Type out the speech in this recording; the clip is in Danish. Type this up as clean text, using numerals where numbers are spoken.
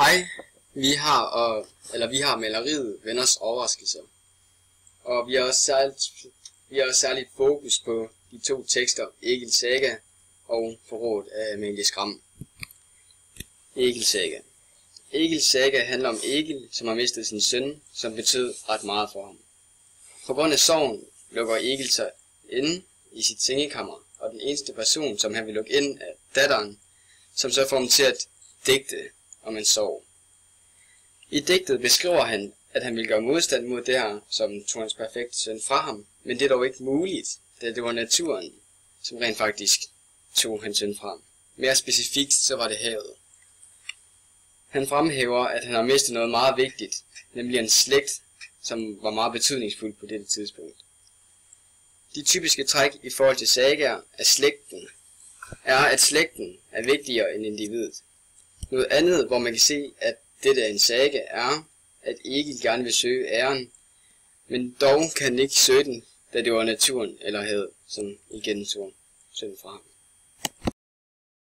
Hej, vi har maleriet Venners overraskelser, og vi har også særligt fokus på de to tekster, Egils saga og Forrådt af Amalie Skram. Egils saga. Egils saga handler om Egil, som har mistet sin søn, som betød ret meget for ham. På grund af sorgen lukker Egil sig inde i sit sengekammer, og den eneste person, som han vil lukke ind, er datteren, som så får ham til at digte om en sorg. I digtet beskriver han, at han vil gøre modstand mod det her, som tog hans perfekte søn fra ham, men det er dog ikke muligt, da det var naturen, som rent faktisk tog hans søn fra ham. Mere specifikt, så var det havet. Han fremhæver, at han har mistet noget meget vigtigt, nemlig en slægt, som var meget betydningsfuld på dette tidspunkt. De typiske træk i forhold til sagaer af slægten er, at slægten er vigtigere end individet. Noget andet, hvor man kan se, at dette er en saga, er, at Egil gerne vil søge æren, men dog kan han ikke søge den, da det var naturen eller havet, som igen tog sønnen fra ham.